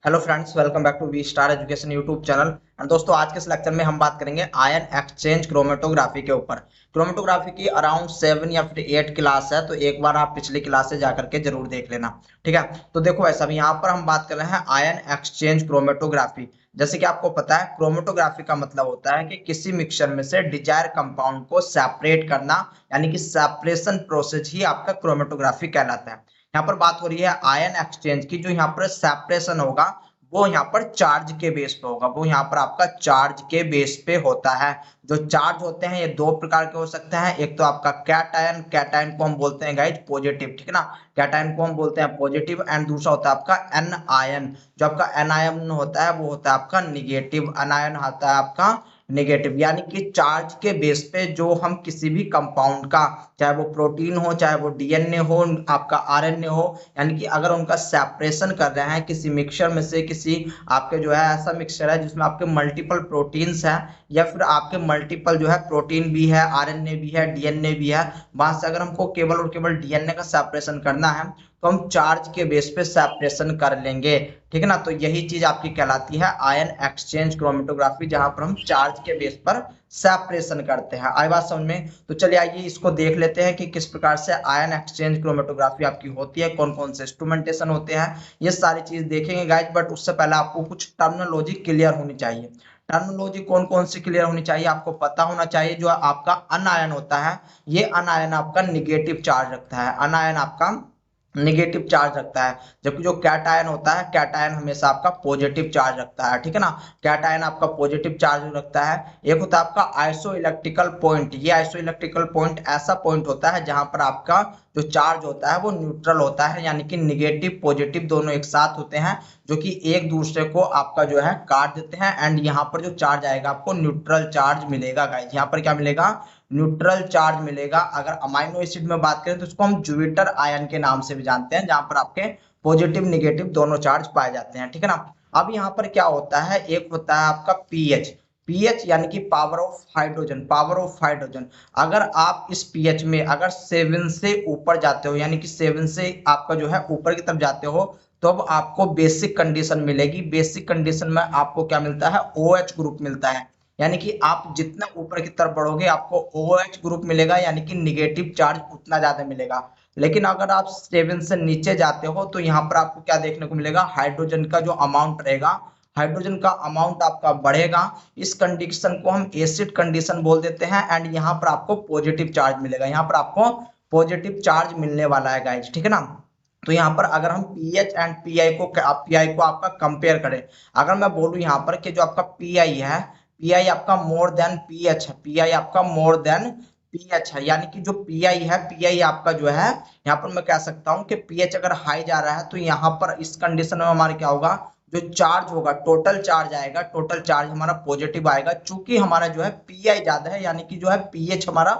Hello friends, welcome back to V star education YouTube channel. And दोस्तों, आज के इस लेक्चर में हम बात करेंगे आयन एक्सचेंज क्रोमेटोग्राफी के ऊपर। क्रोमेटोग्राफी की अराउंड 7 या फिर 8 क्लास है, तो एक बार आप पिछली क्लास से जाकर के जरूर देख लेना। ठीक है, तो देखो ऐसा भी यहाँ पर हम बात कर रहे हैं आयन एक्सचेंज क्रोमेटोग्राफी। जैसे कि आपको पता है, क्रोमेटोग्राफी का मतलब होता है कि किसी मिक्सचर में से डिजायर कंपाउंड को सेपरेट करना, यानी कि सेपरेशन प्रोसेस ही आपका क्रोमेटोग्राफी कहलाता है। यहाँ पर बात हो रही है आयन एक्सचेंज की। जो यहाँ पर सेपरेशन होगा वो यहाँ पर चार्ज के बेस पे होगा, वो यहाँ पर आपका चार्ज के बेस पे होता है। जो चार्ज होते हैं ये दो प्रकार के हो सकते हैं। एक तो आपका कैटायन, कैटायन को हम बोलते हैं गाइज पॉजिटिव, ठीक है ना, कैटायन को हम बोलते हैं पॉजिटिव। एंड दूसरा होता है आपका एन आयन। जो आपका एन आयन होता है वो होता है आपका निगेटिव, अनायन होता है आपका नेगेटिव। यानी कि चार्ज के बेस पे जो हम किसी भी कंपाउंड का, चाहे वो प्रोटीन हो, चाहे वो डीएनए हो, आपका आरएनए हो, यानी कि अगर उनका सेपरेशन कर रहे हैं किसी मिक्सचर में से, किसी आपके जो है ऐसा मिक्सचर है जिसमें आपके मल्टीपल प्रोटीन्स हैं, या फिर आपके मल्टीपल जो है प्रोटीन भी है, आरएनए भी है, डीएनए भी है, वहां से अगर हमको केवल और केवल डीएनए का सेपरेशन करना है तो हम चार्ज के बेस पे सेपरेशन कर लेंगे। ठीक है ना, तो यही चीज आपकी कहलाती है आयन एक्सचेंज क्रोमेटोग्राफी, जहां पर हम चार्ज के बेस पर सेपरेशन करते हैं। आई बात समझ में? तो चलिए आइए इसको देख लेते हैं कि किस प्रकार से आयन एक्सचेंज क्रोमेटोग्राफी आपकी होती है, कौन कौन से इंस्ट्रूमेंटेशन होते हैं, ये सारी चीज देखेंगे गाइज। बट उससे पहले आपको कुछ टर्मिनोलॉजी क्लियर होनी चाहिए। टर्मिनोलॉजी कौन कौन सी क्लियर होनी चाहिए? आपको पता होना चाहिए जो आपका अनायन होता है, ये अनायन आपका निगेटिव चार्ज रखता है, अनायन आपका निगेटिव चार्ज रखता है। जबकि जो कैटायन होता है, कैटायन हमेशा आपका पॉजिटिव चार्ज रखता है। ठीक है ना, कैटायन आपका पॉजिटिव चार्ज रखता है। एक होता है आपका आइसो इलेक्ट्रिकल पॉइंट। ये आइसो इलेक्ट्रिकल पॉइंट ऐसा पॉइंट होता है जहां पर आपका जो चार्ज होता है वो न्यूट्रल होता है, यानी कि निगेटिव पॉजिटिव दोनों एक साथ होते हैं, जो कि एक दूसरे को आपका जो है काट देते हैं। एंड यहाँ पर जो चार्ज आएगा आपको न्यूट्रल चार्ज मिलेगा गाइस। यहाँ पर क्या मिलेगा? न्यूट्रल चार्ज मिलेगा। अगर अमाइनो एसिड में बात करें तो इसको हम ज्यूपिटर आयन के नाम से भी जानते हैं, जहां पर आपके पॉजिटिव निगेटिव दोनों चार्ज पाए जाते हैं। ठीक है ना, अब यहाँ पर क्या होता है, एक होता है आपका पीएच। पीएच यानी कि power of hydrogen, power of hydrogen. अगर आप इस पीएच में अगर 7 से ऊपर जाते हो, यानी कि 7 से आपका जो है ऊपर की तरफ जाते हो, तो अब आपको बेसिक कंडीशन मिलेगी। बेसिक कंडीशन में आपको क्या मिलता है? OH ग्रुप मिलता है। यानी कि आप जितना ऊपर की तरफ बढ़ोगे आपको OH ग्रुप मिलेगा, यानी कि निगेटिव चार्ज उतना ज्यादा मिलेगा। लेकिन अगर आप 7 से नीचे जाते हो तो यहाँ पर आपको क्या देखने को मिलेगा? हाइड्रोजन का जो अमाउंट रहेगा, हाइड्रोजन का अमाउंट आपका बढ़ेगा। इस कंडीशन को हम एसिड कंडीशन बोल देते हैं। एंड यहाँ पर आपको पॉजिटिव चार्ज मिलेगा, यहाँ पर आपको पॉजिटिव चार्ज मिलने वाला है गाइज। ठीक है ना, तो यहाँ पर अगर हम पीएच एंड पीआई को आपका कंपेयर करें, अगर मैं बोलूं यहाँ पर कि जो आपका पीआई है, पीआई आपका मोर देन पीएच है, पीआई आपका मोर देन पीएच है, यानी कि जो पीआई है, पीआई आपका जो है, यहाँ पर मैं कह सकता हूँ कि पीएच अगर हाई जा रहा है तो यहाँ पर इस कंडीशन में हमारा क्या होगा? जो चार्ज होगा, टोटल चार्ज आएगा, टोटल चार्ज हमारा पॉजिटिव आएगा। चूंकि हमारा जो है पीआई ज्यादा है, यानी कि जो है पीएच हमारा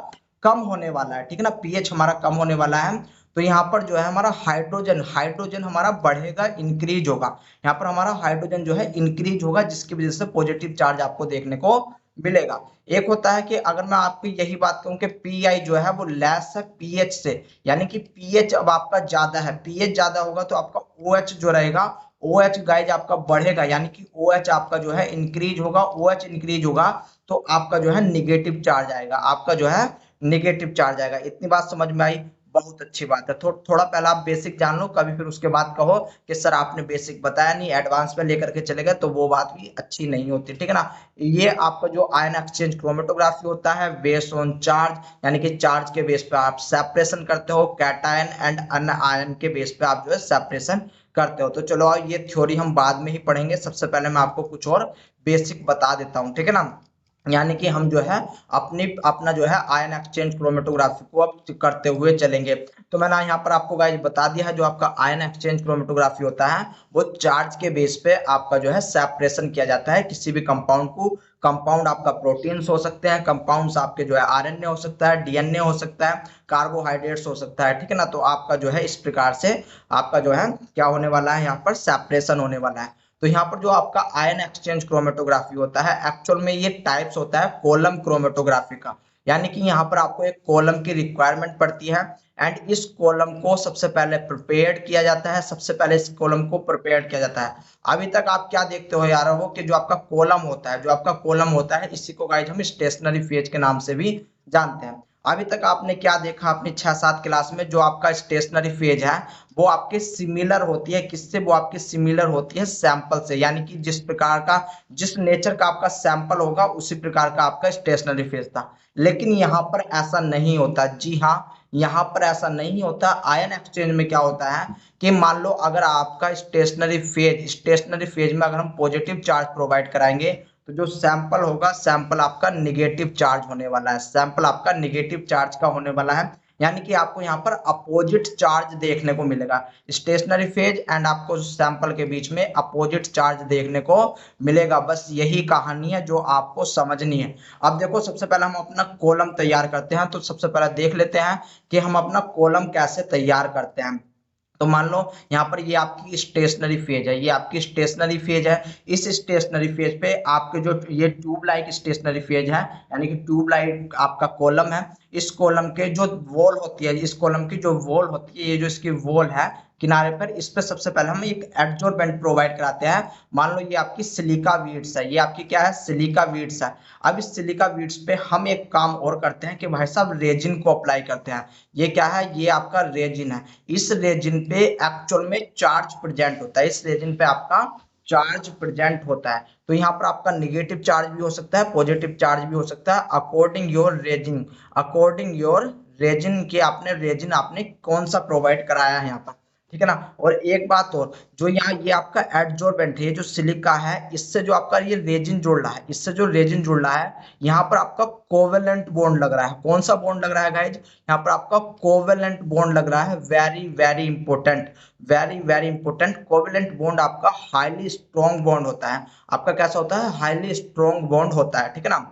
कम होने वाला है। ठीक है ना, पीएच हमारा कम होने वाला है। तो यहाँ पर जो है हमारा हाइड्रोजन, हाइड्रोजन हमारा बढ़ेगा, इंक्रीज होगा। यहाँ पर हमारा हाइड्रोजन जो है इंक्रीज होगा, जिसकी वजह से पॉजिटिव चार्ज आपको देखने को मिलेगा। एक होता है कि अगर मैं आपको यही बात कहूं कि पीआई जो है वो लेस है पीएच से, यानी कि पीएच अब आपका ज्यादा है, पीएच ज्यादा होगा तो आपका OH जो रहेगा, OH गाइज आपका बढ़ेगा, यानी कि OH आपका जो है इंक्रीज होगा। OH इंक्रीज होगा तो आपका जो है निगेटिव चार्ज आएगा, आपका जो है निगेटिव चार्ज आएगा। इतनी बात समझ में आई? बहुत अच्छी बात है। थोड़ा पहला आप बेसिक जान लो, कभी फिर उसके बाद कहो कि सर आपने बेसिक बताया नहीं, एडवांस में लेकर के चले गए, तो वो बात भी अच्छी नहीं होती। ठीक है ना, ये आपका जो आयन एक्सचेंज क्रोमेटोग्राफी होता है बेस्ड ऑन चार्ज, यानी कि चार्ज के बेस पे आप सेपरेशन करते हो, कैटायन एंड अन आयन के बेस पे आप जो है सेपरेशन करते हो। तो चलो ये थ्योरी हम बाद में ही पढ़ेंगे, सबसे पहले मैं आपको कुछ और बेसिक बता देता हूँ। ठीक है ना, यानी कि हम जो है अपना जो है आयन एक्सचेंज क्रोमेटोग्राफी को अब करते हुए चलेंगे। तो मैंने यहाँ पर आपको गाइस बता दिया है, जो आपका आयन एक्सचेंज क्रोमेटोग्राफी होता है वो चार्ज के बेस पे आपका जो है सेपरेशन किया जाता है किसी भी कंपाउंड को। कंपाउंड आपका प्रोटीन्स हो सकते हैं, कंपाउंड्स आपके जो है आरएनए हो सकता है, डीएनए हो सकता है, कार्बोहाइड्रेट्स हो सकता है। ठीक है ना, तो आपका जो है इस प्रकार से आपका जो है क्या होने वाला है, यहाँ पर सेपरेशन होने वाला है। तो यहाँ पर जो आपका आयन एक्सचेंज क्रोमेटोग्राफी होता है, एक्चुअल में ये टाइप्स होता है कॉलम क्रोमेटोग्राफी का, यानी कि यहाँ पर आपको एक कॉलम की रिक्वायरमेंट पड़ती है एंड इस कॉलम को सबसे पहले प्रिपेयर किया जाता है, सबसे पहले इस कॉलम को प्रिपेयर किया जाता है। अभी तक आप क्या देखते हो यार वो कि जो आपका कॉलम होता है, जो आपका कॉलम होता है, इसी को गाइस हम स्टेशनरी फेज के नाम से भी जानते हैं। अभी तक आपने क्या देखा अपनी 6-7 क्लास में, जो आपका स्टेशनरी फेज है वो आपके सिमिलर होती है, किससे? वो आपकी सिमिलर होती है सैंपल से, यानी कि जिस प्रकार का, जिस नेचर का आपका सैंपल होगा उसी प्रकार का आपका स्टेशनरी फेज था। लेकिन यहाँ पर ऐसा नहीं होता। जी हाँ, यहाँ पर ऐसा नहीं होता। आयन एक्सचेंज में क्या होता है कि मान लो अगर आपका स्टेशनरी फेज में अगर हम पॉजिटिव चार्ज प्रोवाइड कराएंगे तो जो सैंपल होगा, सैंपल आपका निगेटिव चार्ज होने वाला है, सैंपल आपका निगेटिव चार्ज का होने वाला है। यानी कि आपको यहाँ पर अपोजिट चार्ज देखने को मिलेगा। स्टेशनरी फेज एंड आपको सैंपल के बीच में अपोजिट चार्ज देखने को मिलेगा। बस यही कहानी है जो आपको समझनी है। अब देखो, सबसे पहले हम अपना कॉलम तैयार करते हैं। तो सबसे पहले देख लेते हैं कि हम अपना कॉलम कैसे तैयार करते हैं। तो मान लो यहाँ पर ये आपकी स्टेशनरी फेज है, ये आपकी स्टेशनरी फेज है। इस स्टेशनरी फेज पे आपके जो ये ट्यूब लाइक स्टेशनरी फेज है, यानी कि ट्यूब लाइक आपका कॉलम है। इस कॉलम के जो वॉल होती है, इस कॉलम की जो वॉल होती है, ये जो इसकी वॉल है किनारे पर, इस पे सबसे पहले हम एक एडजोर्बेंट प्रोवाइड कराते हैं। मान लो ये आपकी सिलिका वीड्स है, ये आपकी क्या है? सिलिका वीड्स है। अब इस सिलिका वीड्स पे हम एक काम और करते हैं कि भाई साहब रेजिन को अप्लाई करते हैं। ये क्या है? ये आपका रेजिन है। इस रेजिन पे एक्चुअल में चार्ज प्रेजेंट होता है, इस रेजिन पे आपका चार्ज प्रेजेंट होता है। तो यहाँ पर आपका निगेटिव चार्ज भी हो सकता है, पॉजिटिव चार्ज भी हो सकता है, according your resin, according your resin के आपने रेजिन आपने कौन सा प्रोवाइड कराया है यहाँ पर, ठीक है ना। और एक बात और, जो यहाँ ये आपका एडजोर्बेंट है, ये जो सिलिका है, इससे जो आपका ये रेजिन जुड़ रहा है, इससे जो रेजिन जुड़ रहा है, यहाँ पर आपका कोवेलेंट बॉन्ड लग रहा है। कौन सा बॉन्ड लग रहा है गाइज? यहाँ पर आपका कोवेलेंट बॉन्ड लग रहा है। Very very important, very very important. Covalent bond आपका हाईली स्ट्रॉन्ग बॉन्ड होता है। आपका कैसा होता है? हाईली स्ट्रॉन्ग बॉन्ड होता है, ठीक है ना।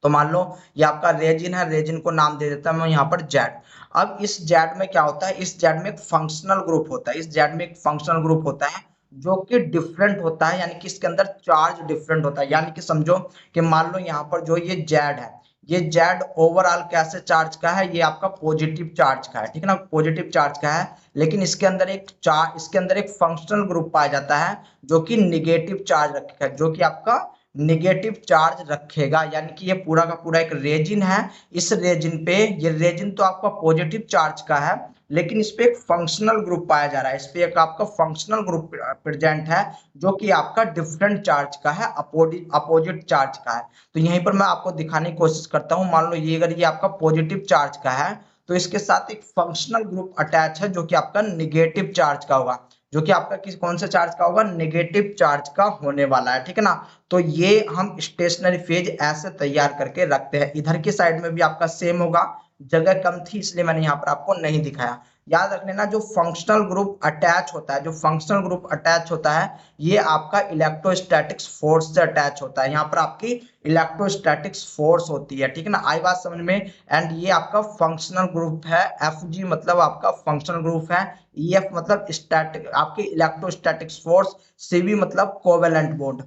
तो मान लो ये आपका रेजिन है, रेजिन को नाम दे देता हूं मैं यहाँ पर जेड। अब इस जेड में क्या होता है? इस जेड में एक फंक्शनल ग्रुप होता है, इस जेड में एक फंक्शनल ग्रुप होता है जो कि डिफरेंट होता है, यानी कि इसके अंदर चार्ज डिफरेंट होता है। यानी कि समझो कि मान लो यहाँ पर जो ये जेड है, ये जेड ओवरऑल कैसे चार्ज का है? ये आपका पॉजिटिव चार्ज का है, ठीक है ना, पॉजिटिव चार्ज का है। लेकिन इसके अंदर इसके अंदर एक फंक्शनल ग्रुप पाया जाता है जो कि निगेटिव चार्ज रखेगा, जो कि आपका निगेटिव चार्ज रखेगा। यानी कि ये पूरा का पूरा एक रेजिन है। इस रेजिन पे, ये रेजिन तो आपका पॉजिटिव चार्ज का है, लेकिन इस पे एक फंक्शनल ग्रुप पाया जा रहा है, इस पे एक आपका फंक्शनल ग्रुप प्रेजेंट है जो कि आपका डिफरेंट चार्ज का है, अपोजिट चार्ज का है। तो यहीं पर मैं आपको दिखाने की कोशिश करता हूँ। मान लो ये, अगर ये आपका पॉजिटिव चार्ज का है तो इसके साथ एक फंक्शनल ग्रुप अटैच है जो कि आपका निगेटिव चार्ज का होगा, जो कि आपका किस कौन से चार्ज का होगा? निगेटिव चार्ज का होने वाला है, ठीक है ना। तो ये हम स्टेशनरी फेज ऐसे तैयार करके रखते हैं। इधर की साइड में भी आपका सेम होगा, जगह कम थी इसलिए मैंने यहाँ पर आपको नहीं दिखाया। याद रख लेना, जो फंक्शनल ग्रुप अटैच होता है, जो फंक्शनल ग्रुप अटैच होता है, ये आपका इलेक्ट्रोस्टैटिक्स फोर्स से अटैच होता है। यहाँ पर आपकी इलेक्ट्रोस्टैटिक्स फोर्स होती है, ठीक है ना। आई बात समझ में। एंड ये आपका फंक्शनल ग्रुप है। एफ जी मतलब आपका फंक्शनल ग्रुप है। ई एफ मतलब स्टैटिक, आपकी इलेक्ट्रोस्टैटिक्स फोर्स। सी वी मतलब कोवेलेंट बॉन्ड।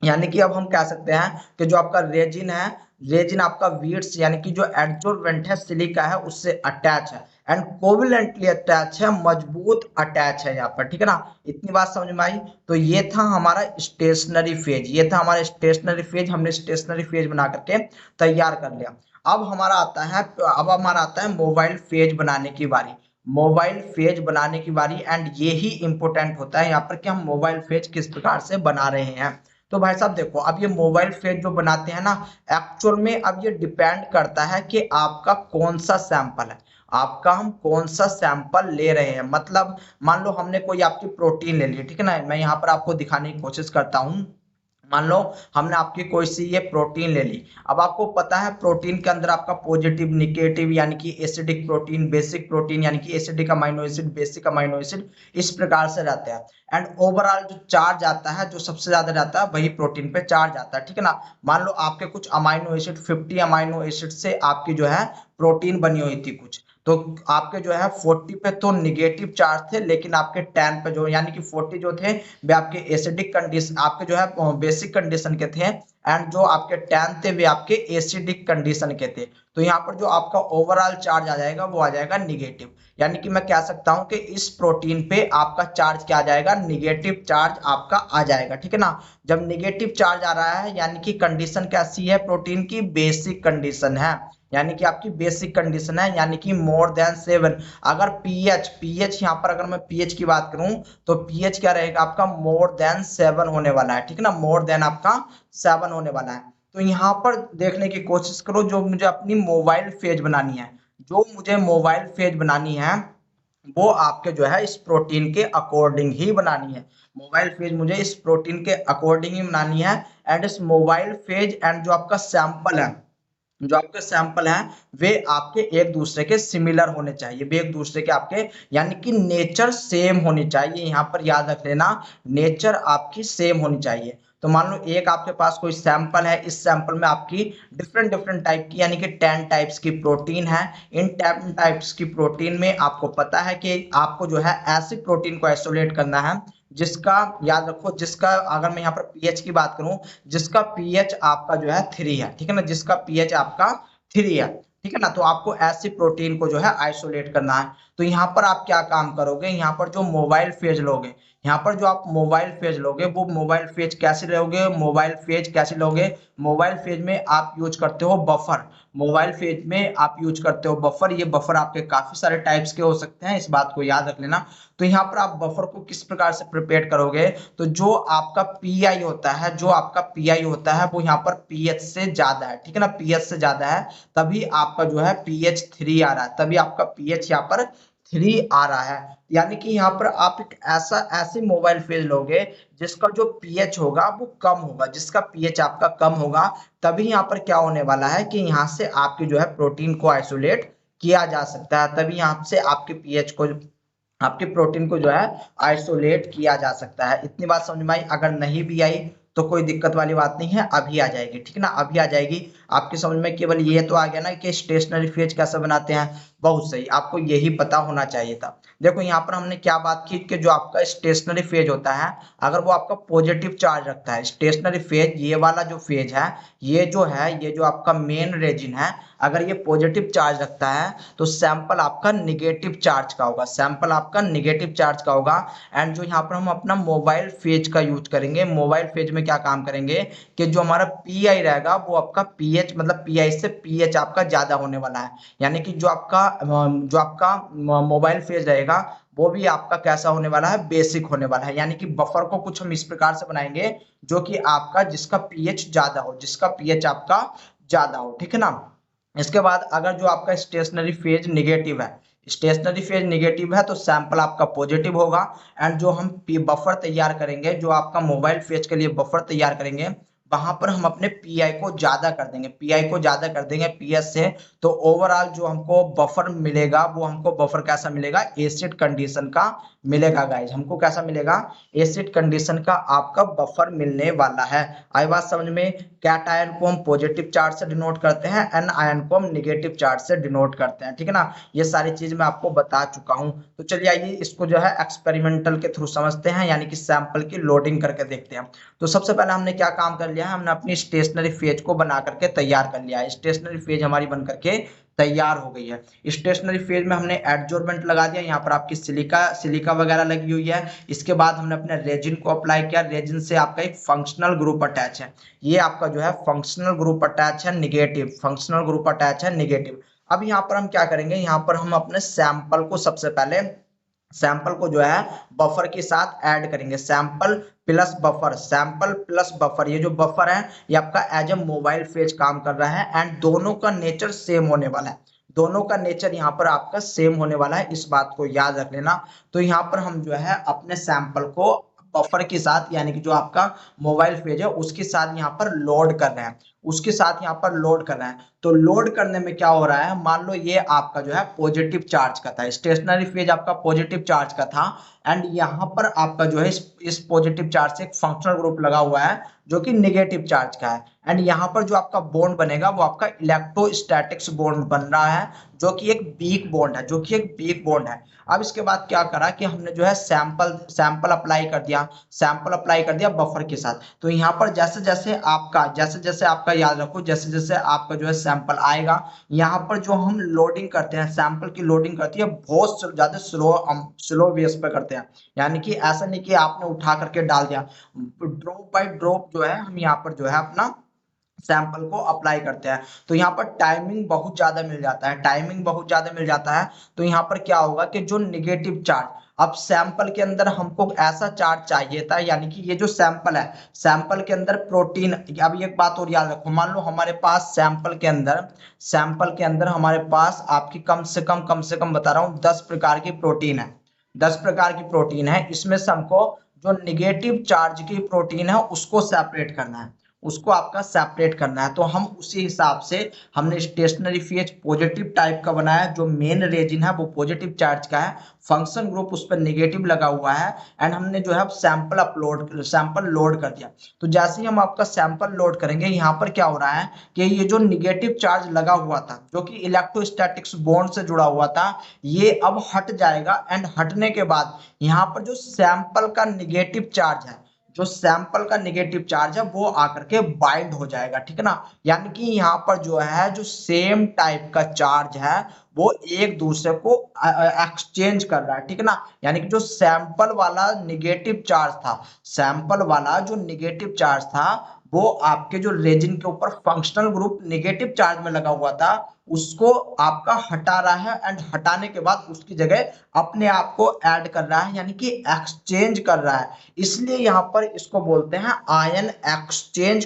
यानी कि अब हम कह सकते हैं कि जो आपका रेजिन है, रेजिन आपका वीड्स यानी कि जो एडजोर्बेंट है सिलिका है उससे अटैच है एंड कोवेलेंटली अटैच है, मजबूत अटैच है यहाँ पर, ठीक है ना। इतनी बात समझ में आई। तो ये था हमारा स्टेशनरी फेज, ये था हमारा स्टेशनरी फेज। हमने स्टेशनरी फेज बना करके तैयार कर लिया। अब हमारा आता है मोबाइल फेज बनाने की बारी। मोबाइल फेज बनाने की बारी एंड ये ही इंपॉर्टेंट होता है यहाँ पर कि हम मोबाइल फेज किस प्रकार से बना रहे हैं। तो भाई साहब देखो, अब ये मोबाइल फेज जो बनाते हैं ना, एक्चुअल में अब ये डिपेंड करता है कि आपका कौन सा सैंपल है, आपका हम कौन सा सैंपल ले रहे हैं। मतलब मान लो हमने कोई आपकी प्रोटीन ले ली, ठीक है ना। मैं यहाँ पर आपको दिखाने की कोशिश करता हूँ। मान लो हमने आपकी कोई सी ये प्रोटीन ले ली। अब आपको पता है प्रोटीन के अंदर आपका पॉजिटिव निगेटिव, यानी कि एसिडिक प्रोटीन, बेसिक प्रोटीन, यानी कि acidic amino acid, basic amino acid, इस प्रकार से रहते हैं। एंड ओवरऑल जो चार्ज आता है, जो सबसे ज्यादा रहता है, वही प्रोटीन पे चार्ज आता है, ठीक है ना। मान लो आपके कुछ अमाइनो एसिड, 50 अमाइनो एसिड से आपकी जो है प्रोटीन बनी हुई थी कुछ, तो आपके जो है 40 पे तो निगेटिव चार्ज थे, लेकिन आपके 10 पे जो यानी कि 40 जो थे वे आपके एसिडिक कंडीशन, आपके जो है बेसिक कंडीशन के थे, एंड जो आपके 10 थे वे आपके एसिडिक कंडीशन के थे। तो यहाँ पर जो आपका ओवरऑल चार्ज आ जाएगा वो आ जाएगा निगेटिव। यानी कि मैं कह सकता हूं कि इस प्रोटीन पे आपका चार्ज क्या आ जाएगा, निगेटिव चार्ज आपका आ जाएगा, ठीक है ना। जब निगेटिव चार्ज आ रहा है यानी कि कंडीशन कैसी है, प्रोटीन की बेसिक कंडीशन है, यानी कि आपकी बेसिक कंडीशन है, यानी कि मोर देन 7। अगर पीएच यहाँ पर अगर मैं पीएच की बात करूं तो पीएच क्या रहेगा आपका, मोर देन 7 होने वाला है, ठीक है ना, मोर देन आपका 7 होने वाला है। तो यहाँ पर देखने की कोशिश करो, जो मुझे अपनी मोबाइल फेज बनानी है, जो मुझे मोबाइल फेज बनानी है वो आपके जो है इस प्रोटीन के अकॉर्डिंग ही बनानी है। मोबाइल फेज मुझे इस प्रोटीन के अकॉर्डिंग ही बनानी है, एंड इस मोबाइल फेज एंड जो आपका सैंपल है, जो आपके सैंपल हैं वे आपके एक दूसरे के सिमिलर होने चाहिए, वे एक दूसरे के आपके यानी कि नेचर सेम होनी चाहिए। यहाँ पर याद रख लेना, नेचर आपकी सेम होनी चाहिए। तो मान लो एक आपके पास कोई सैंपल है, इस सैंपल में आपकी डिफरेंट डिफरेंट टाइप की यानी कि 10 टाइप्स की प्रोटीन है। इन 10 टाइप्स की प्रोटीन में आपको पता है कि आपको जो है ऐसी प्रोटीन को आइसोलेट करना है जिसका, याद रखो, जिसका अगर मैं यहाँ पर पीएच की बात करूं, जिसका पीएच आपका जो है 3 है, ठीक है ना, जिसका पीएच आपका 3 है, ठीक है ना। तो आपको ऐसी प्रोटीन को जो है आइसोलेट करना है। तो यहाँ पर आप क्या काम करोगे, यहाँ पर जो मोबाइल फेज लोगे, यहाँ पर जो आप मोबाइल फेज लोगे वो मोबाइल फेज कैसे लोगे, मोबाइल फेज कैसे लोगे, मोबाइल फेज में आप यूज करते हो बफर, मोबाइल फेज में आप यूज करते हो बफर। ये बफर आपके काफी सारे टाइप्स के हो सकते हैं, इस बात को याद रख लेना। तो यहाँ पर आप बफर को किस प्रकार से प्रिपेयर करोगे, तो जो आपका पीआई होता है, जो आपका पीआई होता है वो यहाँ पर पीएच से ज्यादा है, ठीक है ना, पीएच से ज्यादा है, तभी आपका जो है पीएच 3 आ रहा है, तभी आपका पीएच यहाँ पर 3 आ रहा है। यानी कि यहाँ पर आप एक ऐसी मोबाइल फेज लोगे जिसका जो पीएच होगा वो कम होगा, जिसका पीएच आपका कम होगा, तभी यहाँ पर क्या होने वाला है कि यहाँ से आपकी जो है प्रोटीन को आइसोलेट किया जा सकता है, तभी यहाँ से आपके पीएच को, आपके प्रोटीन को जो है आइसोलेट किया जा सकता है। इतनी बात समझ में आई? अगर नहीं भी आई तो कोई दिक्कत वाली बात नहीं है, अभी आ जाएगी, ठीक है ना, अभी आ जाएगी आपकी समझ में। केवल ये तो आ गया ना कि स्टेशनरी फेज कैसे बनाते हैं, बहुत सही, आपको यही पता होना चाहिए था। देखो यहाँ पर हमने क्या बात की कि जो आपका स्टेशनरी फेज होता है अगर वो आपका पॉजिटिव चार्ज रखता है, स्टेशनरी फेज ये वाला जो फेज है, ये जो है, ये जो आपका मेन रेजिन है, अगर ये पॉजिटिव चार्ज रखता है तो सैंपल आपका निगेटिव चार्ज का होगा, सैंपल आपका निगेटिव चार्ज का होगा। एंड जो यहाँ पर हम अपना मोबाइल फेज का यूज करेंगे, मोबाइल फेज में क्या काम करेंगे कि जो हमारा पीआई रहेगा वो आपका पीएच, मतलब पीआई से पीएच आपका ज्यादा होने वाला है। यानी कि जो आपका मोबाइल फेज रहेगा वो भी आपका कैसा होने वाला है, बेसिक होने वाला है। यानी कि बफर को कुछ हम इस प्रकार से बनाएंगे जो कि आपका, जिसका पीएच ज्यादा हो, जिसका पीएच आपका ज्यादा हो, ठीक है ना। इसके बाद अगर जो आपका स्टेशनरी फेज निगेटिव है, स्टेशनरी फेज निगेटिव है तो सैंपल आपका पॉजिटिव होगा। एंड जो हम बफर तैयार करेंगे, जो आपका मोबाइल फेज के लिए बफर तैयार करेंगे, वहां पर हम अपने पीआई को ज्यादा कर देंगे, पीआई को ज्यादा कर देंगे पीएस से। तो ओवरऑल जो हमको बफर मिलेगा वो हमको बफर कैसा मिलेगा, एसिड कंडीशन का मिलेगा गाइज, हमको कैसा मिलेगा, एसिड कंडीशन का आपका बफर मिलने वाला है। आई बात समझ में? कैट आयन को हम पॉजिटिव चार्ज से डिनोट करते हैं, एन आयन को हम निगेटिव चार्ज से डिनोट करते हैं, ठीक है ना। ये सारी चीज मैं आपको बता चुका हूं। तो चलिए आइए इसको जो है एक्सपेरिमेंटल के थ्रू समझते हैं, यानी कि सैंपल की लोडिंग करके देखते हैं। तो सबसे पहले हमने क्या काम कर लिया है, हमने अपनी स्टेशनरी फेज को बना करके तैयार कर लिया है। स्टेशनरी फेज हमारी बन करके तैयार हो गई है। स्टेशनरी फेज में हमने एडजॉर्बेंट लगा दिया, यहाँ पर आपकी सिलिका वगैरह लगी हुई है। इसके बाद हमने अपने रेजिन को अप्लाई किया, रेजिन से आपका एक फंक्शनल ग्रुप अटैच है, ये आपका जो है फंक्शनल ग्रुप अटैच है निगेटिव, फंक्शनल ग्रुप अटैच है निगेटिव। अब यहाँ पर हम क्या करेंगे, यहाँ पर हम अपने सैंपल को, सबसे पहले सैंपल को जो है बफर के साथ ऐड करेंगे, sample plus buffer, sample plus buffer. ये जो बफर है ये आपका एज ए मोबाइल फेज काम कर रहा है, एंड दोनों का नेचर सेम होने वाला है, दोनों का नेचर यहाँ पर आपका सेम होने वाला है, इस बात को याद रख लेना। तो यहाँ पर हम जो है अपने सैंपल को बफर के साथ, यानी कि जो आपका मोबाइल फेज है उसके साथ यहाँ पर लोड कर रहे हैं। उसके साथ यहाँ पर लोड कर रहे हैं। तो लोड करने में क्या हो रहा है, मान लो ये आपका जो है पॉजिटिव चार्ज का था, स्टेशनरी फेज आपका पॉजिटिव चार्ज का था, एंड यहाँ पर आपका जो है इस पॉजिटिव चार्ज से एक फंक्शनल ग्रुप लगा हुआ है जो कि निगेटिव चार्ज का है, एंड यहाँ पर जो आपका बॉन्ड बनेगा वो आपका इलेक्ट्रोस्टैटिक्स बॉन्ड बन रहा है, जो कि एक वीक बॉन्ड है, जो कि एक वीक बॉन्ड है। अब इसके बाद क्या करा कि हमने जो है सैंपल अप्लाई कर दिया बफर के साथ। तो यहाँ पर जैसे जैसे आपका याद रखो, जैसे जैसे आपका जो है सैंपल आएगा, यहाँ पर जो हम लोडिंग करते हैं, सैंपल की लोडिंग करती है बहुत ज्यादा स्लो बेस पे करते हैं। यानी कि ऐसा नहीं कि आपने उठा करके डाल दिया, ड्रॉप बाय ड्रॉप जो है हम यहाँ पर जो है अपना सैंपल को अप्लाई करते हैं। तो यहाँ पर टाइमिंग बहुत ज्यादा मिल जाता है, तो यहाँ पर क्या होगा कि जो निगेटिव चार्ज, अब सैंपल के अंदर हमको ऐसा चार्ज चाहिए था, यानी कि ये जो सैंपल है, सैंपल के अंदर प्रोटीन, अब एक बात और याद रखो, मान लो हमारे पास सैंपल के अंदर हमारे पास आपकी कम से कम बता रहा हूँ 10 प्रकार की प्रोटीन है, 10 प्रकार की प्रोटीन है। इसमें से हमको जो निगेटिव चार्ज की प्रोटीन है उसको सेपरेट करना है, उसको आपका सेपरेट करना है। तो हम उसी हिसाब से हमने स्टेशनरी फेज पॉजिटिव टाइप का बनाया है, जो मेन रेजिन है वो पॉजिटिव चार्ज का है, फंक्शन ग्रुप उस पर नेगेटिव लगा हुआ है, एंड हमने जो है सैंपल लोड कर दिया। तो जैसे ही हम आपका सैंपल लोड करेंगे, यहाँ पर क्या हो रहा है कि ये जो निगेटिव चार्ज लगा हुआ था, जो कि इलेक्ट्रोस्टैटिक्स बॉन्ड से जुड़ा हुआ था, ये अब हट जाएगा, एंड हटने के बाद यहाँ पर जो सैंपल का निगेटिव चार्ज है, वो आकर के बाइंड हो जाएगा, ठीक है ना। यानी कि यहाँ पर जो है जो सेम टाइप का चार्ज है वो एक दूसरे को एक्सचेंज कर रहा है, ठीक है ना। यानी कि जो सैंपल वाला जो निगेटिव चार्ज था वो आपके जो रेजिन के ऊपर फंक्शनल ग्रुप निगेटिव चार्ज में लगा हुआ था, उसको आपका हटा रहा है, एंड हटाने के बाद उसकी जगह अपने आप को ऐड कर रहा है, यानी कि एक्सचेंज कर रहा है। इसलिए यहाँ पर इसको बोलते हैं आयन एक्सचेंज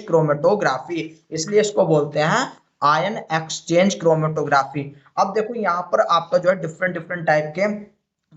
क्रोमेटोग्राफी, अब देखो यहाँ पर आपका जो है डिफरेंट टाइप के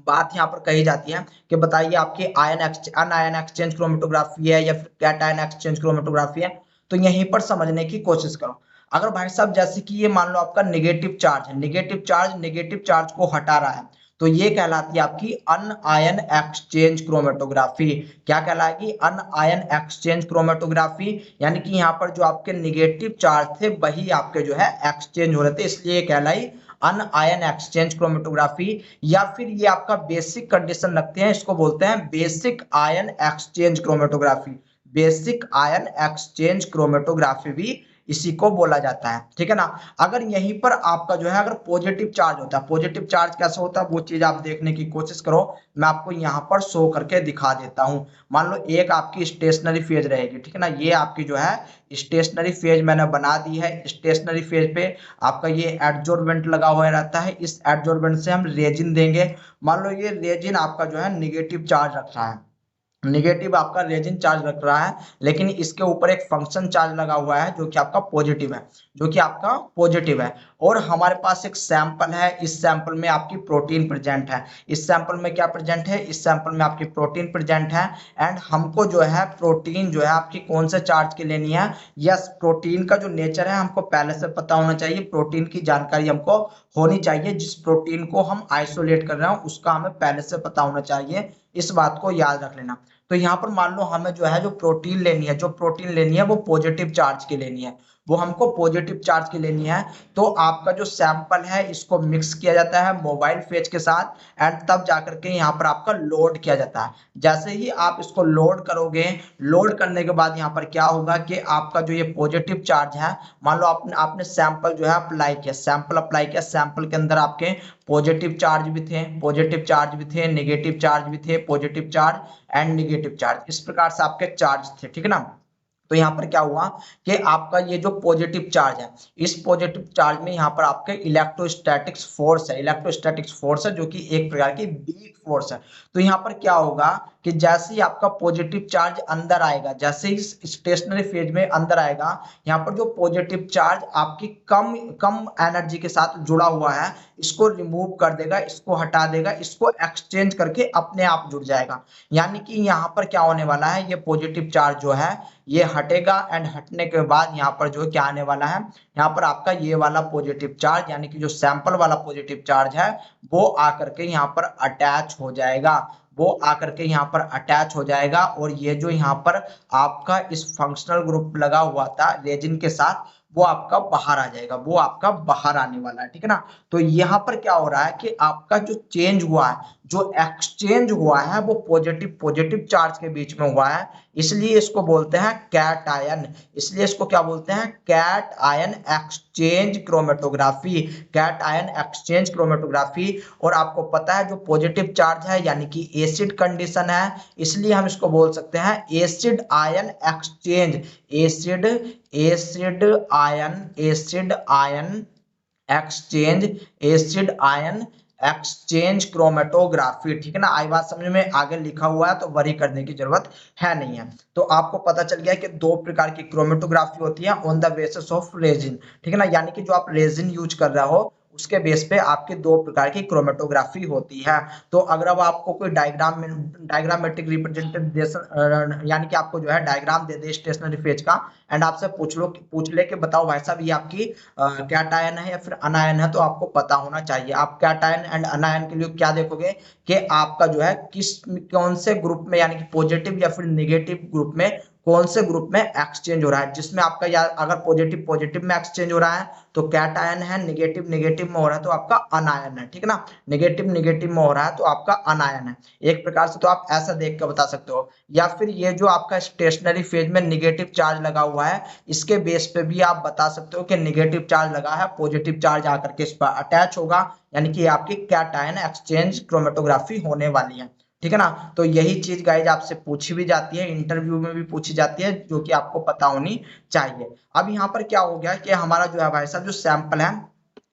बात यहाँ पर कही जाती है कि बताइए आपकी अनआयन एक्सचेंज क्रोमेटोग्राफी है या फिर कैटायन एक्सचेंज क्रोमेटोग्राफी है। तो यहीं पर समझने की कोशिश करो। अगर भाई साहब जैसे कि ये मान लो आपका नेगेटिव चार्ज है, नेगेटिव चार्ज को हटा रहा है, तो ये कहलाती है आपकी अनआयन एक्सचेंज क्रोमेटोग्राफी। क्या कहलाएगी? अनआयन एक्सचेंज क्रोमेटोग्राफी। यानी कि यहाँ पर जो आपके निगेटिव चार्ज थे वही आपके जो है एक्सचेंज हो रहे थे, इसलिए ये कहलाई अनआयन एक्सचेंज क्रोमेटोग्राफी। या फिर ये आपका बेसिक कंडीशन रखते हैं, इसको बोलते हैं बेसिक आयन एक्सचेंज क्रोमेटोग्राफी भी इसी को बोला जाता है, ठीक है ना। अगर यहीं पर आपका जो है अगर पॉजिटिव चार्ज होता है, पॉजिटिव चार्ज कैसे होता है वो चीज आप देखने की कोशिश करो, मैं आपको यहाँ पर शो करके दिखा देता हूँ। मान लो एक आपकी स्टेशनरी फेज रहेगी, ठीक है ना, ये आपकी जो है स्टेशनरी फेज मैंने बना दी है। स्टेशनरी फेज पे आपका ये एडजॉर्बेंट लगा हुआ रहता है, इस एडजॉर्बेंट से हम रेजिन देंगे। मान लो ये रेजिन आपका जो है निगेटिव चार्ज रख रहा है, निगेटिव आपका रेजिन चार्ज रख रहा है, लेकिन इसके ऊपर एक फंक्शन चार्ज लगा हुआ है जो कि आपका पॉजिटिव है, और हमारे पास एक सैंपल है, इस सैंपल में आपकी प्रोटीन प्रेजेंट है। इस सैंपल में क्या प्रेजेंट है? इस सैंपल में आपकी प्रोटीन प्रेजेंट है, एंड हमको जो है प्रोटीन जो है आपकी कौन से चार्ज की लेनी है? यस, प्रोटीन का जो नेचर है हमको पहले से पता होना चाहिए, प्रोटीन की जानकारी हमको होनी चाहिए। जिस प्रोटीन को हम आइसोलेट कर रहे हैं उसका हमें पहले से पता होना चाहिए, इस बात को याद रख लेना। तो यहाँ पर मान लो हमें जो है जो प्रोटीन लेनी है वो पॉजिटिव चार्ज की लेनी है, वो हमको पॉजिटिव चार्ज की लेनी है। तो आपका जो सैंपल है इसको मिक्स किया जाता है मोबाइल फेज के साथ, एंड तब जाकर के यहाँ पर आपका लोड किया जाता है। जैसे ही आप इसको लोड करोगे, लोड करने के बाद यहाँ पर क्या होगा कि आपका जो ये पॉजिटिव चार्ज है, मान लो आपने सैंपल जो है अप्लाई किया, सैंपल के अंदर आपके पॉजिटिव चार्ज भी थे, नेगेटिव चार्ज भी थे, positive charge and negative charge, इस प्रकार से आपके चार्ज थे, ठीक है ना। तो यहाँ पर क्या हुआ कि आपका ये जो पॉजिटिव चार्ज है, इस पॉजिटिव चार्ज में यहाँ पर आपके इलेक्ट्रोस्टैटिक्स फोर्स है, जो कि एक प्रकार की वीक फोर्स है। तो यहाँ पर क्या होगा कि जैसे ही आपका पॉजिटिव चार्ज अंदर आएगा, जैसे ही स्टेशनरी फेज में अंदर आएगा, यहाँ पर जो पॉजिटिव चार्ज आपकी कम कम एनर्जी के साथ जुड़ा हुआ है, इसको रिमूव कर देगा, इसको हटा देगा, इसको एक्सचेंज करके अपने आप जुड़ जाएगा। यानी कि यहाँ पर क्या होने वाला है, ये पॉजिटिव चार्ज जो है ये हटेगा एंड हटने के बाद यहाँ पर जो क्या आने वाला है, यहाँ पर आपका ये वाला पॉजिटिव चार्ज यानी कि जो सैंपल वाला पॉजिटिव चार्ज है वो आकर के यहाँ पर अटैच हो जाएगा, वो आकर के यहाँ पर अटैच हो जाएगा। और ये जो यहाँ पर आपका इस फंक्शनल ग्रुप लगा हुआ था रेजिन के साथ, वो आपका बाहर आ जाएगा, वो आपका बाहर आने वाला है, ठीक है ना। तो यहाँ पर क्या हो रहा है कि आपका जो चेंज हुआ है, जो एक्सचेंज हुआ है, वो पॉजिटिव पॉजिटिव चार्ज के बीच में हुआ है, इसलिए इसको बोलते हैं कैट आयन। इसलिए इसको क्या बोलते हैं, cation exchange chromatography, cation exchange chromatography. और आपको पता है जो पॉजिटिव चार्ज है यानी कि एसिड कंडीशन है, इसलिए हम इसको बोल सकते हैं acid ion exchange, acid acid ion exchange, acid ion exchange chromatography, ठीक है ना। आई बात समझ में, आगे लिखा हुआ है तो वरी करने की जरूरत है नहीं है। तो आपको पता चल गया कि दो प्रकार की क्रोमेटोग्राफी होती है on the basis of resin, ठीक है ना। यानी कि जो आप रेजिन यूज कर रहे हो उसके बेस पे आपके दो प्रकार की क्रोमेटोग्राफी होती है। तो अगर अब आपको कोई डायग्रामेट्रिक रिप्रेजेंटेशन यानी कि आपको जो है डायग्राम दे दे स्टेशनरी फेज का एंड आपसे पूछ ले कि बताओ भाई साहब ये आपकी कैटायन है या फिर अनायन है, तो आपको पता होना चाहिए। आप कैटायन एंड अनायन के लिए क्या देखोगे कि आपका जो है कौन से ग्रुप में यानी कि पॉजिटिव या फिर नेगेटिव ग्रुप में कौन से ग्रुप में एक्सचेंज हो रहा है, जिसमें आपका या अगर पॉजिटिव पॉजिटिव में एक्सचेंज हो रहा है तो कैटायन है, नेगेटिव नेगेटिव में हो रहा है तो आपका अनायन है, ठीक है ना। नेगेटिव नेगेटिव में हो रहा है तो आपका अनायन है। एक प्रकार से तो आप ऐसा देख कर बता सकते हो। या फिर ये जो आपका स्टेशनरी फेज में नेगेटिव चार्ज लगा हुआ है, इसके बेस पे भी आप बता सकते हो कि नेगेटिव चार्ज लगा है, पॉजिटिव चार्ज आकर के इस पर अटैच होगा, यानी कि आपकी कैटायन एक्सचेंज क्रोमेटोग्राफी होने वाली है, ठीक है ना। तो यही चीज गाइज आपसे पूछी भी जाती है, इंटरव्यू में भी पूछी जाती है, जो कि आपको पता होनी चाहिए। अब यहाँ पर क्या हो गया कि हमारा जो है भाई साहब जो सैंपल है,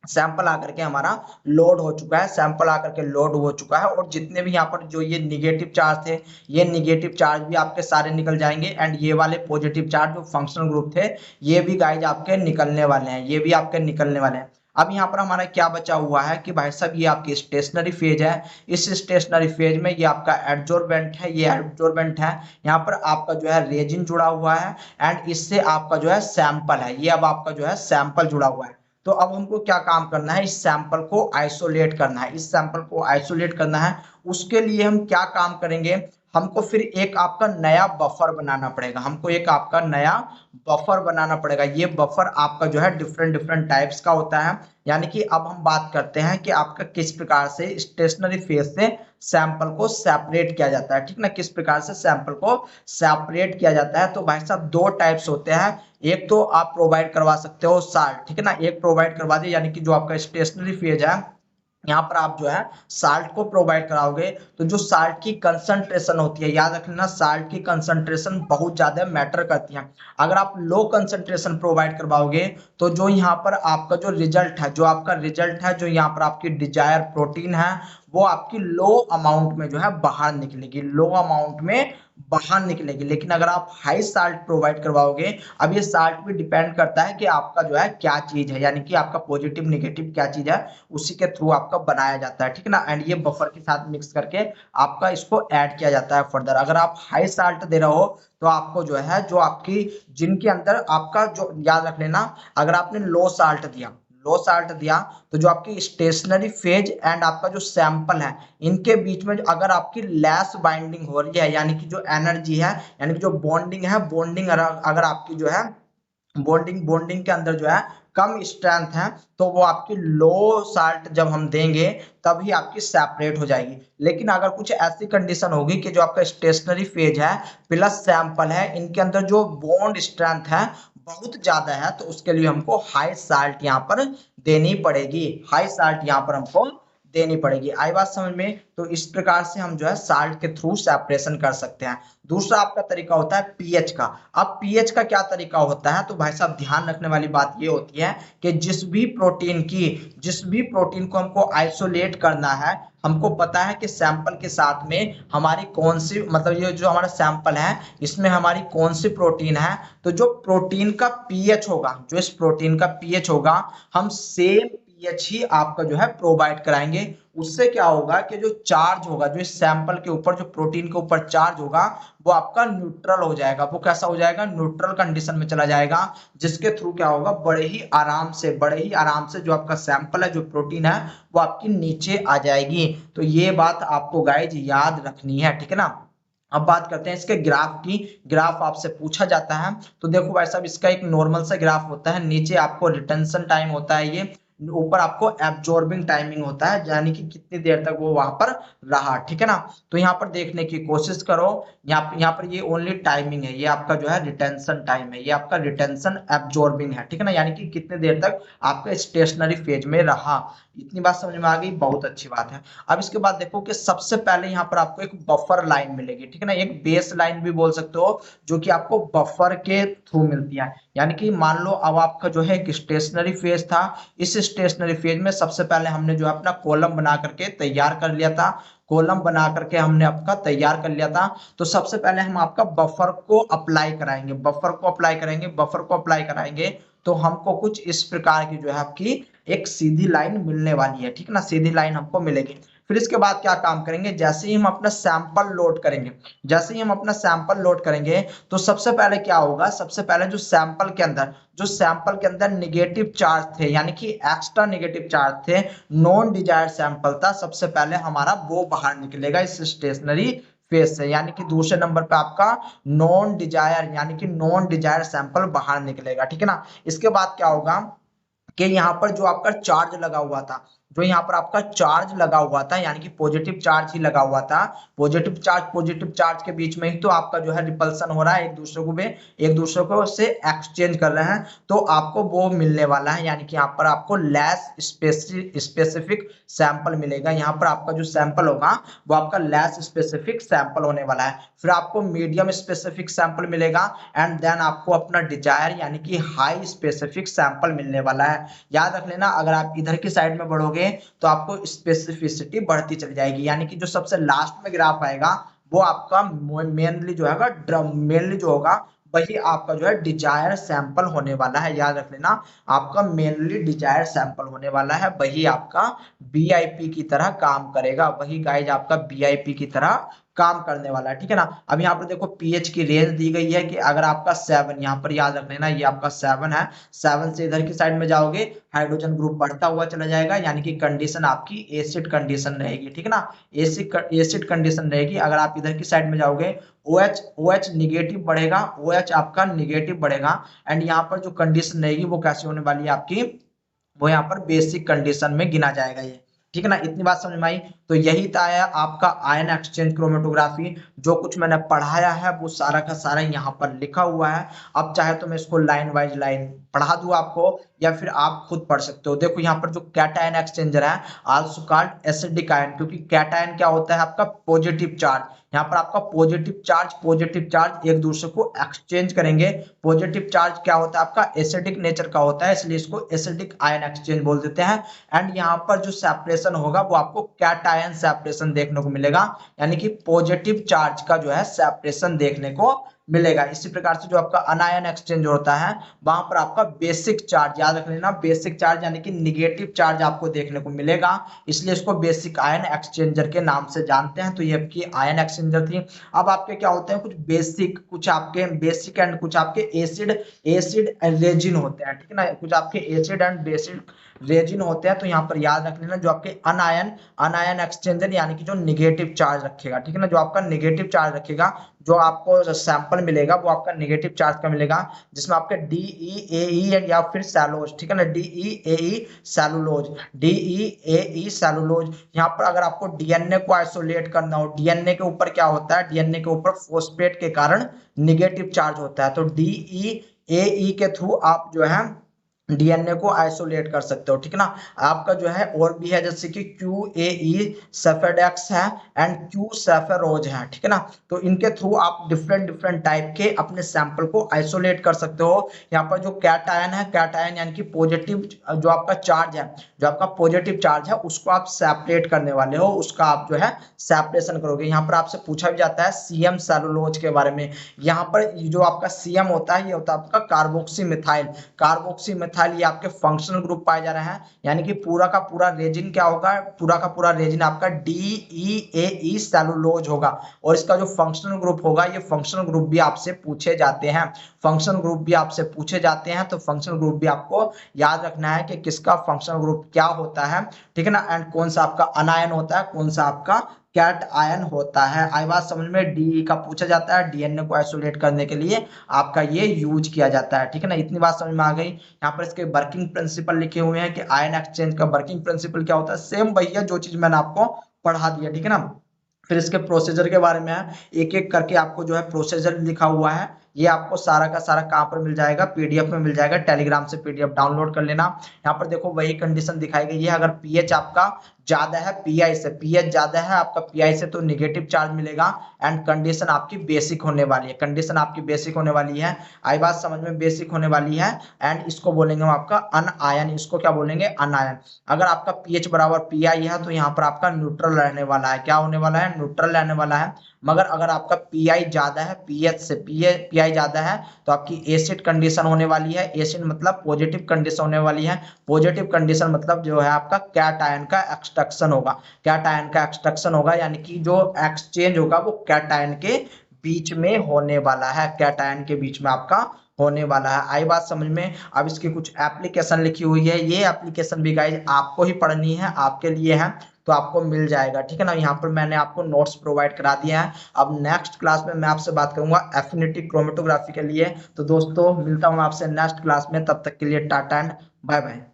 सैंपल आकर के हमारा लोड हो चुका है, सैंपल आकर के लोड हो चुका है। और जितने भी यहाँ पर जो ये निगेटिव चार्ज थे, ये निगेटिव चार्ज भी आपके सारे निकल जाएंगे एंड ये वाले पॉजिटिव चार्ज जो फंक्शनल ग्रुप थे ये भी गाइज आपके निकलने वाले हैं, ये भी आपके निकलने वाले हैं। अब यहाँ पर हमारा क्या बचा हुआ है कि भाई साहब ये आपकी स्टेशनरी फेज है, इस स्टेशनरी फेज में ये आपका एडजॉर्बेंट है, ये एडजॉर्बेंट है, यहाँ पर आपका जो है रेजिन जुड़ा हुआ है एंड इससे आपका जो है सैंपल है, ये अब आपका जो है सैंपल जुड़ा हुआ है। तो अब हमको क्या काम करना है, इस सैंपल को आइसोलेट करना है, इस सैंपल को आइसोलेट करना है। उसके लिए हम क्या काम करेंगे, हमको फिर एक आपका नया बफर बनाना पड़ेगा, हमको एक आपका नया बफर बनाना पड़ेगा। ये बफर आपका जो है डिफरेंट डिफरेंट टाइप्स का होता है। यानी कि अब हम बात करते हैं कि आपका किस प्रकार से स्टेशनरी फेज से सैंपल को सेपरेट किया जाता है, ठीक ना, किस प्रकार से सैंपल को सेपरेट किया जाता है। तो भाई साहब दो टाइप्स होते हैं, एक तो आप प्रोवाइड करवा सकते हो साल्ट, ठीक है ना, एक प्रोवाइड करवा दिए, यानी कि जो आपका स्टेशनरी फेज है यहाँ पर आप जो है साल्ट को प्रोवाइड कराओगे। तो जो साल्ट की कंसंट्रेशन होती है, याद रख लेना, साल्ट की कंसंट्रेशन बहुत ज्यादा मैटर करती है। अगर आप लो कंसंट्रेशन प्रोवाइड करवाओगे तो जो यहाँ पर आपका जो रिजल्ट है, जो आपका रिजल्ट है, जो यहाँ पर आपकी डिजायर प्रोटीन है, वो आपकी लो अमाउंट में जो है बाहर निकलेगी, लो अमाउंट में बाहर निकलेगी। लेकिन अगर आप हाई साल्ट प्रोवाइड करवाओगे, अब ये साल्ट भी डिपेंड करता है कि आपका जो है क्या चीज है, यानी कि आपका पॉजिटिव नेगेटिव क्या चीज है, उसी के थ्रू आपका बनाया जाता है, ठीक है ना। एंड ये बफर के साथ मिक्स करके आपका इसको ऐड किया जाता है फर्दर। अगर आप हाई साल्ट दे रहे हो तो आपको जो है जो आपकी जिनके अंदर आपका जो, याद रख लेना, अगर आपने लो साल्ट दिया, लो साल्ट दिया तो जो आपकी स्टेशनरी फेज एंड आपका जो सैंपल है, इनके बीच में अगर आपकी लेस बाइंडिंग हो रही है, यानी कि जो एनर्जी है, यानी कि जो बॉन्डिंग है, बॉन्डिंग अगर आपकी जो है बॉन्डिंग के अंदर जो है कम स्ट्रेंथ है, तो वो आपकी लो साल्ट जब हम देंगे तभी आपकी सेपरेट हो जाएगी। लेकिन अगर कुछ ऐसी कंडीशन होगी कि जो आपका स्टेशनरी फेज है प्लस सैंपल है, इनके अंदर जो बॉन्ड स्ट्रेंथ है बहुत ज्यादा है, तो उसके लिए हमको हाई साल्ट यहाँ पर देनी पड़ेगी, हाई साल्ट यहाँ पर हमको देनी पड़ेगी। आई बात समझ में? तो इस प्रकार से हम जो है साल्ट के थ्रू सेपरेशन कर सकते हैं। दूसरा आपका तरीका होता है पीएच का। अब पीएच का क्या तरीका होता है, तो भाई साहब ध्यान रखने वाली बात ये होती है कि जिस भी प्रोटीन को हमको आइसोलेट करना है, हमको पता है कि सैंपल के साथ में हमारी कौन सी, मतलब ये जो हमारा सैंपल है इसमें हमारी कौन सी प्रोटीन है, तो जो प्रोटीन का पीएच होगा, जो इस प्रोटीन का पीएच होगा, हम सेम पीएच ही आपका जो है प्रोवाइड कराएंगे। उससे क्या होगा कि जो चार्ज होगा, जो इस सैंपल के ऊपर, जो प्रोटीन के ऊपर चार्ज होगा, वो आपका न्यूट्रल हो जाएगा। वो कैसा हो जाएगा? न्यूट्रल कंडीशन में चला जाएगा, जिसके थ्रू क्या होगा, बड़े ही आराम से जो आपका सैंपल है, जो प्रोटीन है, वो आपकी नीचे आ जाएगी। तो ये बात आपको गाइज याद रखनी है, ठीक है ना। अब बात करते हैं इसके ग्राफ की। ग्राफ आपसे पूछा जाता है, तो देखो भाई साहब इसका एक नॉर्मल सा ग्राफ होता है, नीचे आपको रिटेंशन टाइम होता है, ये ऊपर आपको एब्जॉर्बिंग टाइमिंग होता है, यानी कि कितनी देर तक वो वहां पर रहा, ठीक है ना। तो यहाँ पर देखने की कोशिश करो, यहाँ पर ये ओनली टाइमिंग है, ये आपका जो है रिटेंशन टाइम है, ये आपका रिटेंशन एब्जॉर्बिंग है, ठीक है ना, यानी कि कितने देर तक आपका स्टेशनरी फेज में रहा। इतनी बात समझ में आ गई, बहुत अच्छी बात है। अब इसके बाद देखो कि सबसे पहले यहाँ पर आपको एक बफर लाइन मिलेगी, ठीक है ना, एक बेस लाइन भी बोल सकते हो, जो कि आपको बफर के थ्रू मिलती है। यानी कि मान लो अब आपका जो है एक स्टेशनरी फेज था, इस स्टेशनरी फेज में सबसे पहले हमने जो अपना कॉलम बना करके तैयार कर लिया था, कॉलम बना करके हमने आपका तैयार कर लिया था। तो सबसे पहले हम आपका बफर को अप्लाई कराएंगे, बफर को अप्लाई कराएंगे, तो हमको कुछ इस प्रकार की जो है आपकी एक सीधी लाइन मिलने वाली है, ठीक है ना, सीधी लाइन हमको मिलेगी। फिर इसके बाद क्या काम करेंगे, जैसे ही हम अपना सैंपल लोड करेंगे, तो सबसे पहले क्या होगा, सबसे पहले जो सैंपल के अंदर निगेटिव चार्ज थे, यानी कि एक्स्ट्रा निगेटिव चार्ज थे, नॉन डिजायर्ड सैंपल था, सबसे पहले हमारा वो बाहर निकलेगा इस स्टेशनरी फेज से। यानी कि दूसरे नंबर पे आपका नॉन डिजायर सैंपल बाहर निकलेगा, ठीक है ना। इसके बाद क्या होगा कि यहाँ पर जो आपका चार्ज लगा हुआ था, यानी कि पॉजिटिव चार्ज ही लगा हुआ था, पॉजिटिव चार्ज के बीच में ही तो आपका जो है रिपल्सन हो रहा है, एक दूसरे को से एक्सचेंज कर रहे हैं, तो आपको वो मिलने वाला है, यानी कि यहाँ पर आपको लेस स्पेसिफिक सैंपल मिलेगा। यहाँ पर आपका जो सैंपल होगा वो आपका लेस स्पेसिफिक सैंपल होने वाला है। फिर आपको मीडियम स्पेसिफिक सैंपल मिलेगा, एंड देन आपको अपना डिजायर यानी कि हाई स्पेसिफिक सैंपल मिलने वाला है। याद रख लेना, अगर आप इधर की साइड में बढ़ोगे तो आपको स्पेसिफिसिटी बढ़ती चली जाएगी, यानी कि जो सबसे लास्ट में ग्राफ आएगा वो आपका मेनली जो होगा वही आपका जो है डिजायर सैंपल होने वाला है। याद रख लेना, आपका मेनली डिजायर सैंपल होने वाला है, वही आपका बीआईपी की तरह काम करेगा, वही गाइज आपका बीआईपी की तरह काम करने वाला है, ठीक है ना। अब यहाँ पर देखो पीएच की रेंज दी गई है कि अगर आपका 7, यहाँ पर याद रख लेना ये आपका 7 है, 7 से इधर की साइड में जाओगे हाइड्रोजन ग्रुप बढ़ता हुआ चला जाएगा, यानी कि कंडीशन आपकी एसिड कंडीशन रहेगी, ठीक है ना, एसिड कंडीशन रहेगी। अगर आप इधर की साइड में जाओगे OH निगेटिव बढ़ेगा, OH आपका निगेटिव बढ़ेगा, एंड यहाँ पर जो कंडीशन रहेगी वो कैसी होने वाली है आपकी, वो यहाँ पर बेसिक कंडीशन में गिना जाएगा ये, ठीक है ना। इतनी बात समझ में आई। तो यही था आपका आयन एक्सचेंज क्रोमेटोग्राफी। जो कुछ मैंने पढ़ाया है वो सारा का सारा यहाँ पर लिखा हुआ है। अब चाहे तो मैं इसको लाइन वाइज लाइन पढ़ा दूं आपको, या फिर आप खुद पढ़ सकते हो। देखो यहाँ पर जो कैटायन एक्सचेंजर है, आल्सो कॉल्ड एसिडिक आयन, क्योंकि कैटायन क्या होता है आपका पॉजिटिव चार्ज, यहाँ पर आपका पॉजिटिव चार्ज एक दूसरे को एक्सचेंज करेंगे। पॉजिटिव चार्ज क्या होता है आपका एसिडिक नेचर का होता है, इसलिए इसको एसिडिक आयन एक्सचेंज बोल देते हैं। एंड यहाँ पर जो सेपरेशन होगा वो आपको कैटायन सेपरेशन देखने को मिलेगा, यानी कि पॉजिटिव चार्ज का जो है सेपरेशन देखने को मिलेगा। इसी प्रकार से जो आपका अनायन एक्सचेंज होता है वहां पर आपका बेसिक चार्ज, याद रख लेना, बेसिक चार्ज यानी कि निगेटिव चार्ज आपको देखने को मिलेगा, इसलिए इसको बेसिक आयन एक्सचेंजर के नाम से जानते हैं। तो ये आपकी आयन एक्सचेंजर थी। अब आपके क्या होते हैं, कुछ बेसिक एंड कुछ आपके एसिड रेजिन होते हैं, ठीक है ना, कुछ आपके एसिड एंड बेसिक रेजिन होते हैं। तो यहाँ पर याद रख लेना, जो आपके अनायन एक्सचेंजर यानी कि जो निगेटिव चार्ज रखेगा, ठीक है ना, जो आपका निगेटिव चार्ज रखेगा, जो आपको सैंपल मिलेगा वो आपका निगेटिव चार्ज का मिलेगा, जिसमें आपके DEAE या फिर सैलोज, ठीक है ना, DEAE सैलुलोज। यहाँ पर अगर आपको डीएनए को आइसोलेट करना हो, डीएनए के ऊपर क्या होता है, डीएनए के ऊपर फॉस्फेट के कारण निगेटिव चार्ज होता है, तो DEAE के थ्रू आप जो है डीएनए को आइसोलेट कर सकते हो, ठीक है ना। आपका जो है और भी है, जैसे कि QAE सेफेडेक्स है एंड क्यू सेफेरोज है, ठीक है ना। तो इनके थ्रू आप डिफरेंट डिफरेंट टाइप के अपने सैंपल को आइसोलेट कर सकते हो। यहाँ पर जो कैटायन है, कैटायन यानी कि पॉजिटिव जो आपका चार्ज है, जो आपका पॉजिटिव चार्ज है उसको आप सेपरेट करने वाले हो, उसका आप जो है सेपरेशन करोगे। यहाँ पर आपसे पूछा भी जाता है सीएम सेलुलोज के बारे में। यहाँ पर जो आपका सीएम होता है ये होता है आपका कार्बोक्सी मिथाइल। कार्बोक्सी मिथाइल ये आपके फंक्शनल ग्रुप पाए जा रहे हैं, यानी कि पूरा का पूरा रेजिन क्या होगा, पूरा का पूरा रेजिन आपका DEAE सेलुलोज होगा। और इसका जो फंक्शनल ग्रुप होगा, ये फंक्शनल ग्रुप भी आपसे पूछे जाते हैं, फंक्शनल ग्रुप भी आपसे पूछे जाते हैं। तो फंक्शनल ग्रुप भी आपको याद रखना है कि किसका फंक्शनल ग्रुप क्या होता है, ठीक है ना। एंड कौन सा आपका अनायन होता है, कौन सा आपका कैट आयन होता है। आई बात समझ में। डी का पूछा जाता है, डीएनए को आइसोलेट करने के लिए आपका ये यूज किया जाता है, ठीक है ना। इतनी बात समझ में आ गई। यहाँ पर इसके वर्किंग प्रिंसिपल लिखे हुए हैं कि आयन एक्सचेंज का वर्किंग प्रिंसिपल क्या होता है, सेम वही है जो चीज मैंने आपको पढ़ा दिया, ठीक है ना। फिर इसके प्रोसीजर के बारे में है, एक एक करके आपको जो है प्रोसीजर लिखा हुआ है, ये आपको सारा का सारा कहाँ पर मिल जाएगा, पीडीएफ में मिल जाएगा। टेलीग्राम से पीडीएफ डाउनलोड कर लेना। यहाँ पर देखो वही कंडीशन दिखाई गई है, अगर पीएच आपका ज्यादा है पीआई से, पीएच ज्यादा है आपका पीआई से तो निगेटिव चार्ज मिलेगा। एंड कंडीशन आपकी बेसिक होने वाली है, कंडीशन आपकी बेसिक होने वाली है। आई बात समझ में, बेसिक होने वाली है। एंड इसको बोलेंगे हम आपका अन आयन, इसको क्या बोलेंगे, अन आयन। अगर आपका पीएच बराबर पीआई है तो यहाँ पर आपका न्यूट्रल रहने वाला है, क्या होने वाला है, न्यूट्रल रहने वाला है। मगर अगर आपका पीआई ज्यादा है पीएच से, पीआई ज्यादा है तो आपकी एसिड कंडीशन होने वाली है। एसिड मतलब पॉजिटिव कंडीशन होने वाली है। पॉजिटिव कंडीशन मतलब जो है आपका कैटायन का एक्सट्रैक्शन होगा, कैटायन का एक्सट्रैक्शन होगा, यानी कि जो एक्सचेंज होगा वो कैटायन के बीच में होने वाला है, कैटायन के बीच में आपका होने वाला है। आई बात समझ में। अब इसकी कुछ एप्लीकेशन लिखी हुई है, ये एप्लीकेशन भी गाइस आपको ही पढ़नी है, आपके लिए है, तो आपको मिल जाएगा, ठीक है ना। यहाँ पर मैंने आपको नोट्स प्रोवाइड करा दिए हैं। अब नेक्स्ट क्लास में मैं आपसे बात करूंगा एफिनिटी क्रोमेटोग्राफी के लिए। तो दोस्तों मिलता हूँ आपसे नेक्स्ट क्लास में, तब तक के लिए टाटा एंड बाय बाय।